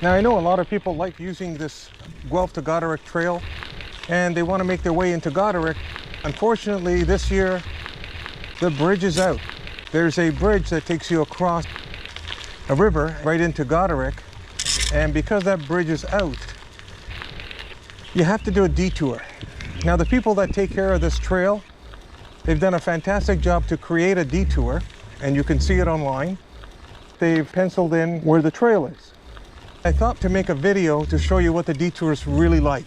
Now I know a lot of people like using this Guelph To Goderich trail and they want to make their way into Goderich. Unfortunately, this year the bridge is out. There's a bridge that takes you across a river right into Goderich, and because that bridge is out, you have to do a detour. Now the people that take care of this trail, they've done a fantastic job to create a detour, and you can see it online. They've penciled in where the trail is. I thought to make a video to show you what the detour is really like.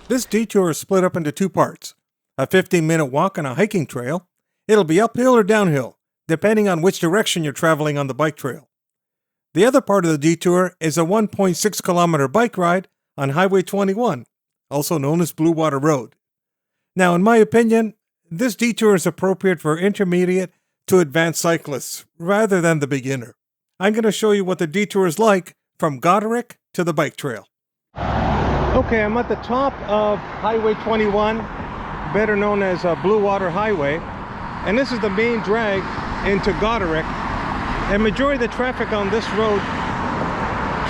This detour is split up into two parts. A 15-minute walk on a hiking trail. It'll be uphill or downhill, depending on which direction you're traveling on the bike trail. The other part of the detour is a 1.6-kilometer bike ride on Highway 21, also known as Blue Water Road. Now, in my opinion, this detour is appropriate for intermediate to advanced cyclists rather than the beginner. I'm going to show you what the detour is like from Goderich to the bike trail. Okay, I'm at the top of Highway 21, better known as Blue Water Highway, and this is the main drag into Goderich. And majority of the traffic on this road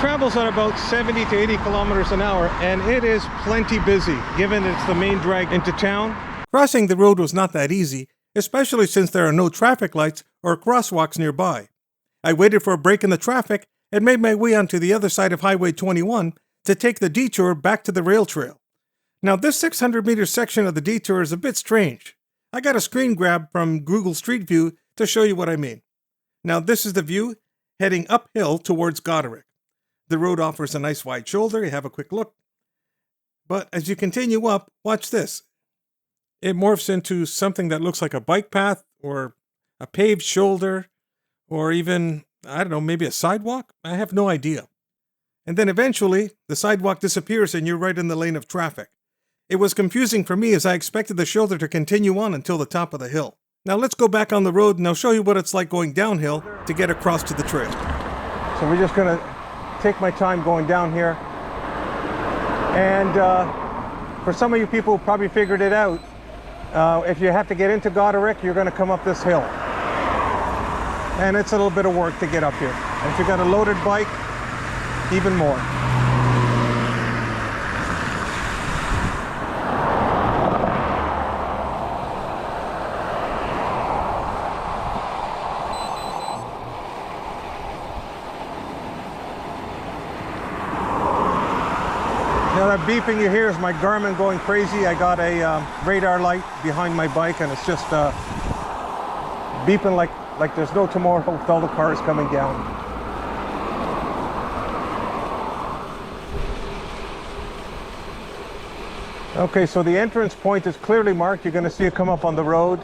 travels at about 70 to 80 kilometers an hour, and it is plenty busy, given it's the main drag into town. Crossing the road was not that easy, especially since there are no traffic lights or crosswalks nearby. I waited for a break in the traffic and made my way onto the other side of Highway 21 to take the detour back to the rail trail. Now, this 600-meter section of the detour is a bit strange. I got a screen grab from Google Street View to show you what I mean. Now, this is the view heading uphill towards Goderich. The road offers a nice wide shoulder. You have a quick look. But as you continue up, watch this. It morphs into something that looks like a bike path or a paved shoulder or even, I don't know, maybe a sidewalk? I have no idea. And then eventually, the sidewalk disappears and you're right in the lane of traffic. It was confusing for me as I expected the shoulder to continue on until the top of the hill. Now let's go back on the road and I'll show you what it's like going downhill to get across to the trail. So we're just going to take my time going down here. And for some of you people who probably figured it out, if you have to get into Goderich, you're going to come up this hill. And it's a little bit of work to get up here. And if you've got a loaded bike, even more. Now that beeping you hear is my Garmin going crazy. I got a radar light behind my bike and it's just beeping like there's no tomorrow with all the cars coming down. Okay, so the entrance point is clearly marked. You're going to see it come up on the road.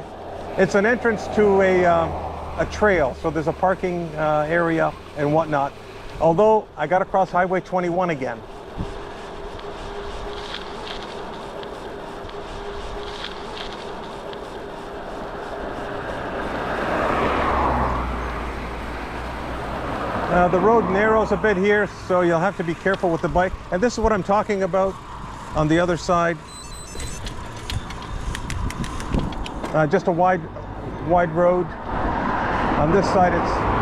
It's an entrance to a trail, so there's a parking area and whatnot. Although I got to cross Highway 21 again. The road narrows a bit here, so you'll have to be careful with the bike. And this is what I'm talking about on the other side. Just a wide road. On this side, it's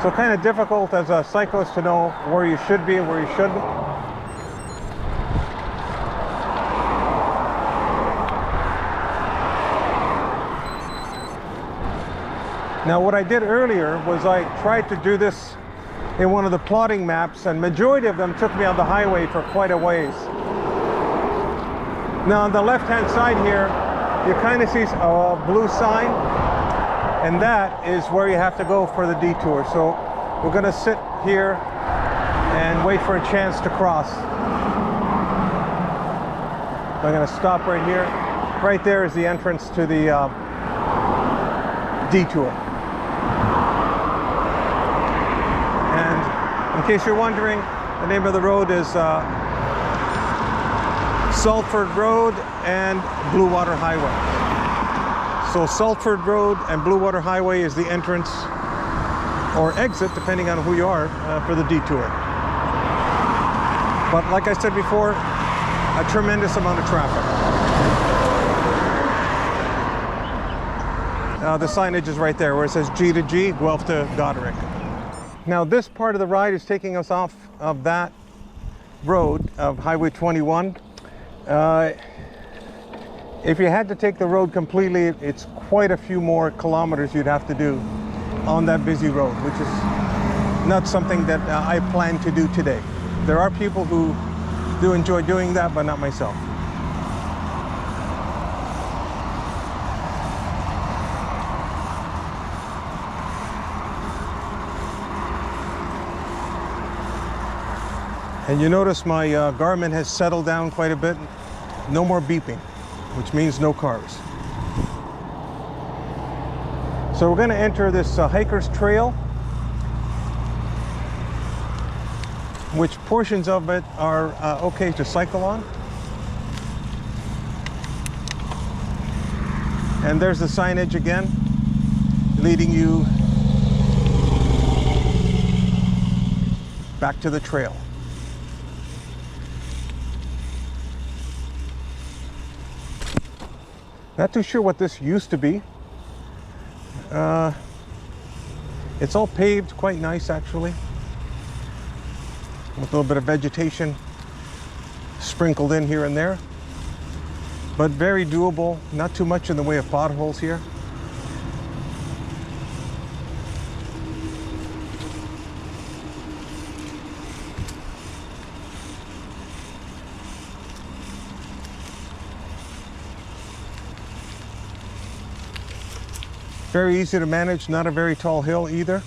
so kind of difficult as a cyclist to know where you should be and where you shouldn't. Now what I did earlier was I tried to do this in one of the plotting maps, and majority of them took me on the highway for quite a ways. Now on the left hand side here, you kind of see a blue sign, and that is where you have to go for the detour. So we're going to sit here and wait for a chance to cross. I'm going to stop right here. Right there is the entrance to the Detour. And in case you're wondering, the name of the road is Salford Road and Blue Water Highway. So Salford Road and Blue Water Highway is the entrance or exit, depending on who you are, for the Detour. But like I said before, a tremendous amount of traffic. The signage is right there where it says G2G, Guelph To Goderich. Now this part of the ride is taking us off of that road of Highway 21. If you had to take the road completely, it's quite a few more kilometers you'd have to do on that busy road, which is not something that I plan to do today. There are people who do enjoy doing that, but not myself. And you notice my Garmin has settled down quite a bit. No more beeping, which means no cars. So we're going to enter this hiker's trail, which portions of it are okay to cycle on. And there's the signage again, leading you back to the trail. Not too sure what this used to be. It's all paved, quite nice actually, with a little bit of vegetation sprinkled in here and there, but very doable. Not too much in the way of potholes here. Very easy to manage, not a very tall hill either.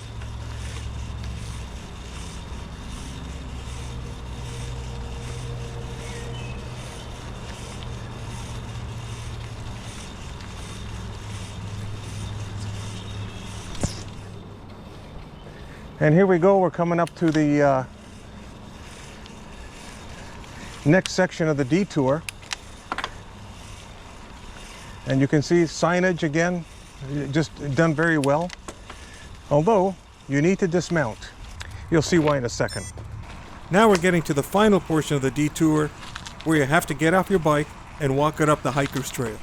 And here we go, we're coming up to the next section of the Detour. And you can see signage again, just done very well. Although, you need to dismount. You'll see why in a second. Now we're getting to the final portion of the detour, where you have to get off your bike and walk it up the hiker's trail.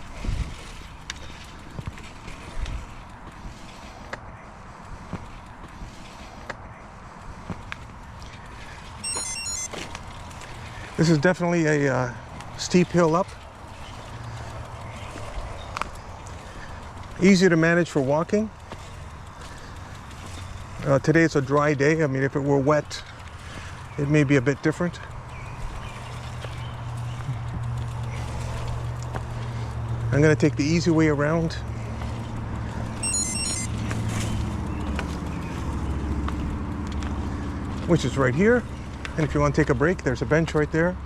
This is definitely a steep hill up. Easy to manage for walking. Today it's a dry day. I mean, if it were wet, it may be a bit different. I'm going to take the easy way around. Which is right here. And if you want to take a break, there's a bench right there.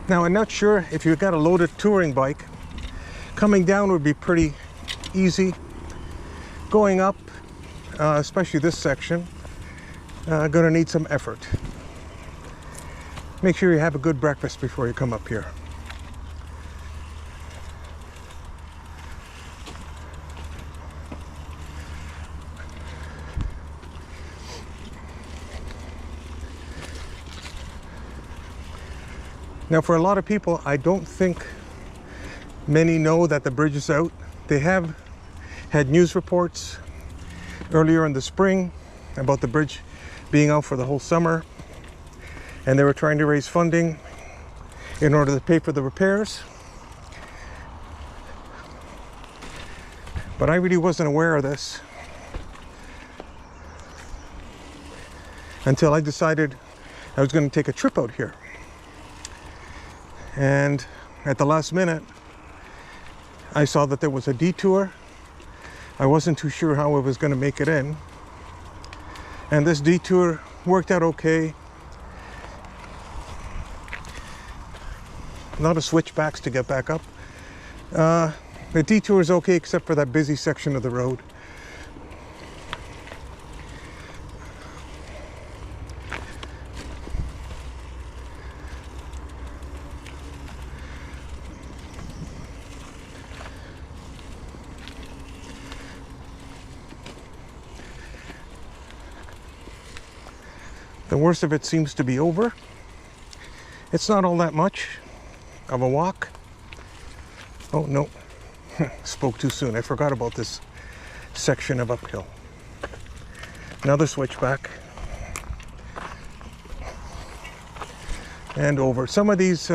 Now, I'm not sure if you've got a loaded touring bike, coming down would be pretty easy. Going up, especially this section, gonna need some effort. Make sure you have a good breakfast before you come up here. Now, for a lot of people, I don't think many know that the bridge is out. They have had news reports earlier in the spring about the bridge being out for the whole summer, and they were trying to raise funding in order to pay for the repairs. But I really wasn't aware of this until I decided I was going to take a trip out here. And at the last minute, I saw that there was a detour. I wasn't too sure how I was going to make it in. And this detour worked out okay. A lot of switchbacks to get back up. The detour is okay except for that busy section of the road. The worst of it seems to be over. It's not all that much of a walk. Oh no, spoke too soon. I forgot about this section of uphill. Another switchback. And over. Some of these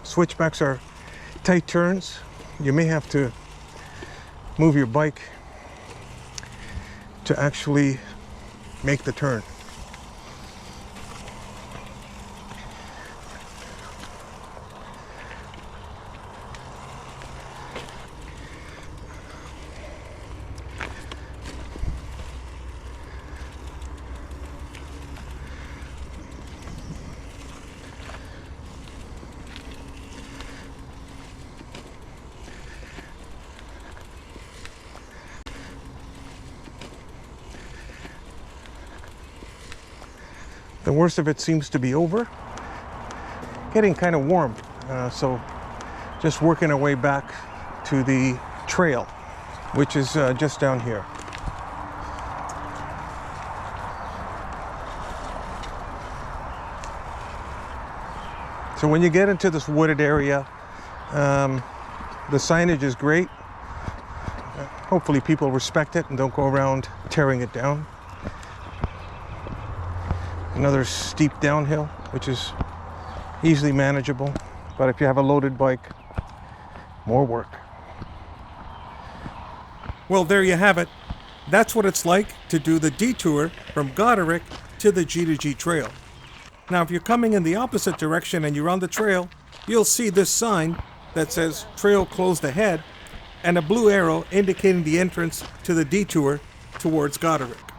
switchbacks are tight turns. You may have to move your bike to actually make the turn. The worst of it seems to be over. Getting kind of warm, so just working our way back to the trail, which is just down here. So when you get into this wooded area, the signage is great. Hopefully people respect it and don't go around tearing it down. Another steep downhill, which is easily manageable, but if you have a loaded bike, more work. Well, there you have it. That's what it's like to do the detour from Goderich to the G2G trail. Now, if you're coming in the opposite direction and you're on the trail, you'll see this sign that says trail closed ahead and a blue arrow indicating the entrance to the detour towards Goderich.